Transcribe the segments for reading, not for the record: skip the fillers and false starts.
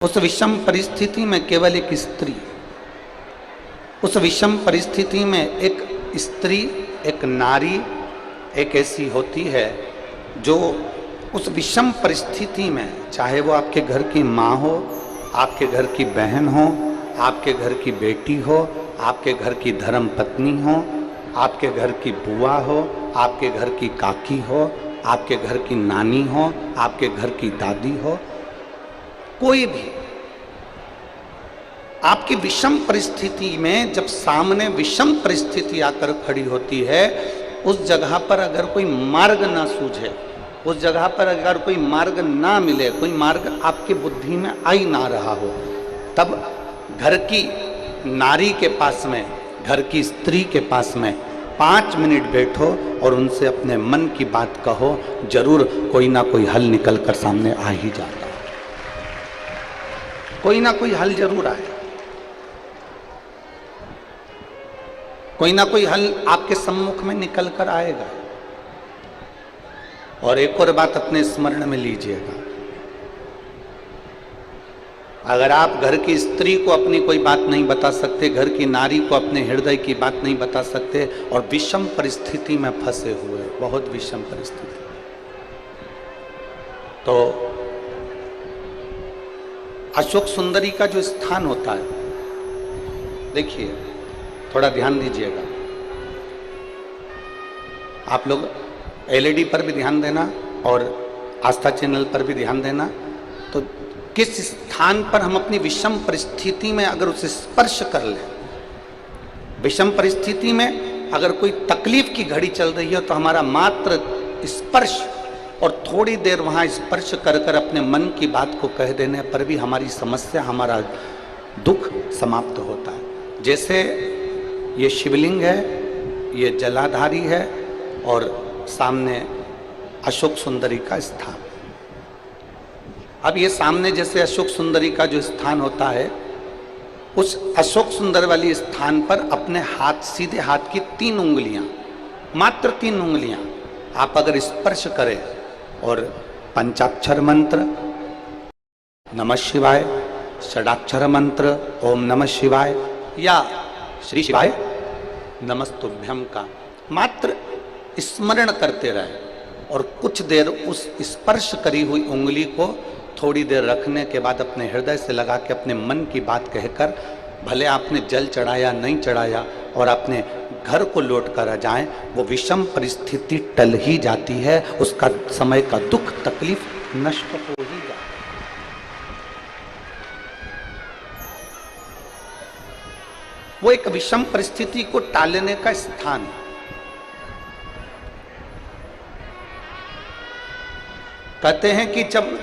उस विषम परिस्थिति में केवल एक स्त्री, उस विषम परिस्थिति में एक स्त्री, एक नारी एक ऐसी होती है जो उस विषम परिस्थिति में, चाहे वो आपके घर की माँ हो, आपके घर की बहन हो, आपके घर की बेटी हो, आपके घर की धर्म पत्नी हो, आपके घर की बुआ हो, आपके घर की काकी हो, आपके घर की नानी हो, आपके घर की दादी हो, कोई भी आपकी विषम परिस्थिति में जब सामने विषम परिस्थिति आकर खड़ी होती है, उस जगह पर अगर कोई मार्ग ना सूझे, उस जगह पर अगर कोई मार्ग ना मिले, कोई मार्ग आपकी बुद्धि में आ ही ना रहा हो, तब घर की नारी के पास में, घर की स्त्री के पास में 5 मिनट बैठो और उनसे अपने मन की बात कहो, जरूर कोई ना कोई हल निकल कर सामने आ ही जाता है। कोई ना कोई हल जरूर आए, कोई ना कोई हल आपके सम्मुख में निकल कर आएगा। और एक और बात अपने स्मरण में लीजिएगा, अगर आप घर की स्त्री को अपनी कोई बात नहीं बता सकते, घर की नारी को अपने हृदय की बात नहीं बता सकते और विषम परिस्थिति में फंसे हुए, बहुत विषम परिस्थिति, तो अशोक सुंदरी का जो स्थान होता है, देखिए थोड़ा ध्यान दीजिएगा, आप लोग एलईडी पर भी ध्यान देना और आस्था चैनल पर भी ध्यान देना। तो किस स्थान पर हम अपनी विषम परिस्थिति में अगर उसे स्पर्श कर लें, विषम परिस्थिति में अगर कोई तकलीफ की घड़ी चल रही है, तो हमारा मात्र स्पर्श और थोड़ी देर वहाँ स्पर्श कर कर अपने मन की बात को कह देने पर भी हमारी समस्या, हमारा दुख समाप्त होता है। जैसे ये शिवलिंग है, ये जलाधारी है और सामने अशोक सुंदरी का स्थान। अब ये सामने जैसे अशोक सुंदरी का जो स्थान होता है, उस अशोक सुंदर वाली स्थान पर अपने हाथ, सीधे हाथ की 3 उंगलियां, मात्र 3 उंगलियां आप अगर स्पर्श करें और पंचाक्षर मंत्र नमः शिवाय, षडाक्षर मंत्र ओम नमः शिवाय या श्री शिवाय नमस्तुभ्यम का मात्र स्मरण करते रहे और कुछ देर उस स्पर्श करी हुई उंगली को थोड़ी देर रखने के बाद अपने हृदय से लगा के अपने मन की बात कहकर, भले आपने जल चढ़ाया नहीं चढ़ाया, और अपने घर को लौट कर आ जाएं, वो विषम परिस्थिति टल ही जाती है, उसका समय का दुख तकलीफ नष्ट हो ही जाता है। वो एक विषम परिस्थिति को टालने का स्थान है। कहते हैं कि जब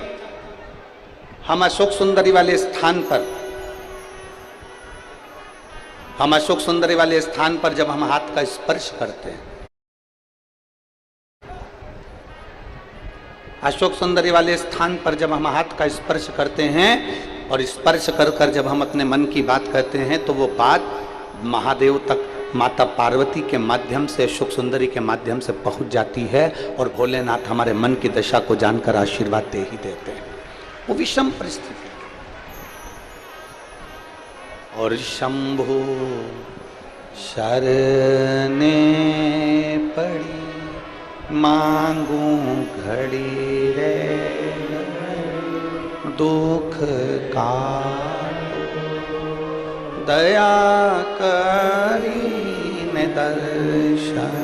हम अशोक सुंदरी वाले स्थान पर, जब हम हाथ का स्पर्श करते हैं, अशोक सुंदरी वाले स्थान पर जब हम हाथ का स्पर्श करते हैं और स्पर्श कर कर जब हम अपने मन की बात कहते हैं, तो वो बात महादेव तक, माता पार्वती के माध्यम से, अशोक सुंदरी के माध्यम से पहुंच जाती है और भोलेनाथ हमारे मन की दशा को जानकर आशीर्वाद दे ही देते हैं। वो विषम परिस्थिति। और शंभु शरणे पड़ी मांगू घड़ी रे, दुख का दया करी ने दर्शन।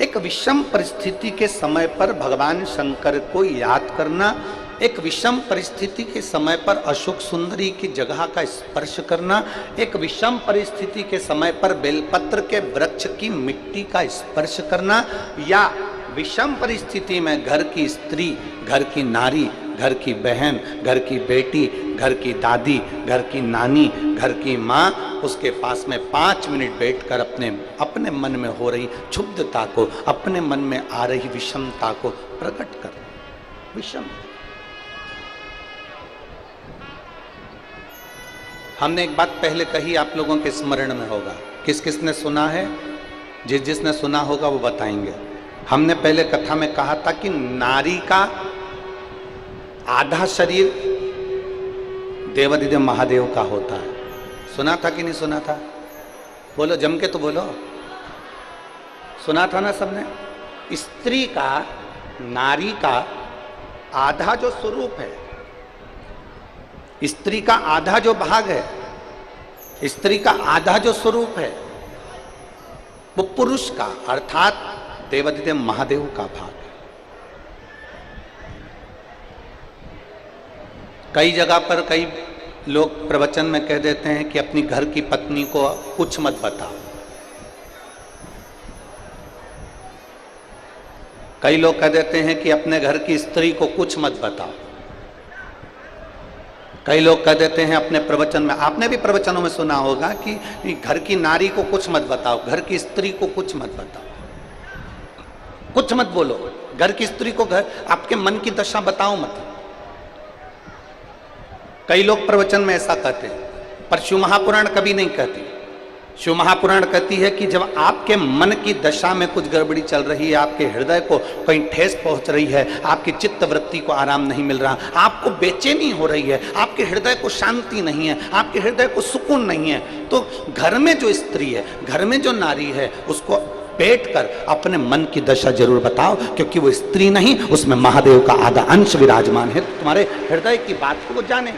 एक विषम परिस्थिति के समय पर भगवान शंकर को याद करना, एक विषम परिस्थिति के समय पर अशोक सुंदरी की जगह का स्पर्श करना, एक विषम परिस्थिति के समय पर बेलपत्र के वृक्ष की मिट्टी का स्पर्श करना, या विषम परिस्थिति में घर की स्त्री, घर की नारी, घर की बहन, घर की बेटी, घर की दादी, घर की नानी, घर की माँ, उसके पास में 5 मिनट बैठकर अपने मन में हो रही क्षुब्धता को, अपने मन में आ रही विषमता को प्रकट कर। विषम, हमने एक बात पहले कही, आप लोगों के स्मरण में होगा, किस किस ने सुना है, जिसने सुना होगा वो बताएंगे। हमने पहले कथा में कहा था कि नारी का आधा शरीर देवाधिदेव महादेव का होता है। सुना था कि नहीं सुना था? बोलो, जम के तो बोलो। सुना था ना सबने? स्त्री का, नारी का आधा जो स्वरूप है, स्त्री का आधा जो भाग है, स्त्री का आधा जो स्वरूप है, वो पुरुष का अर्थात देवाधिदेव महादेव का भाग है। कई जगह पर कई लोग प्रवचन में कह देते हैं कि अपनी घर की पत्नी को कुछ मत बताओ। कई लोग कह देते हैं कि अपने घर की स्त्री को कुछ मत बताओ। कई लोग कह देते हैं अपने प्रवचन में, आपने भी प्रवचनों में सुना होगा कि घर की नारी को कुछ मत बताओ, घर की स्त्री को कुछ मत बताओ, कुछ मत बोलो, घर की स्त्री को घर आपके मन की दशा बताओ मत। कई लोग प्रवचन में ऐसा कहते हैं, पर शिव महापुराण कभी नहीं कहती। शिव महापुराण कहती है कि जब आपके मन की दशा में कुछ गड़बड़ी चल रही है, आपके हृदय को कहीं ठेस पहुंच रही है, आपकी चित्त वृत्ति को आराम नहीं मिल रहा, आपको बेचैनी हो रही है, आपके हृदय को शांति नहीं है, आपके हृदय को सुकून नहीं है, तो घर में जो स्त्री है, घर में जो नारी है, उसको बैठकर अपने मन की दशा जरूर बताओ, क्योंकि वो स्त्री नहीं, उसमें महादेव का आधा अंश विराजमान है। तुम्हारे हृदय की बात को वो जाने।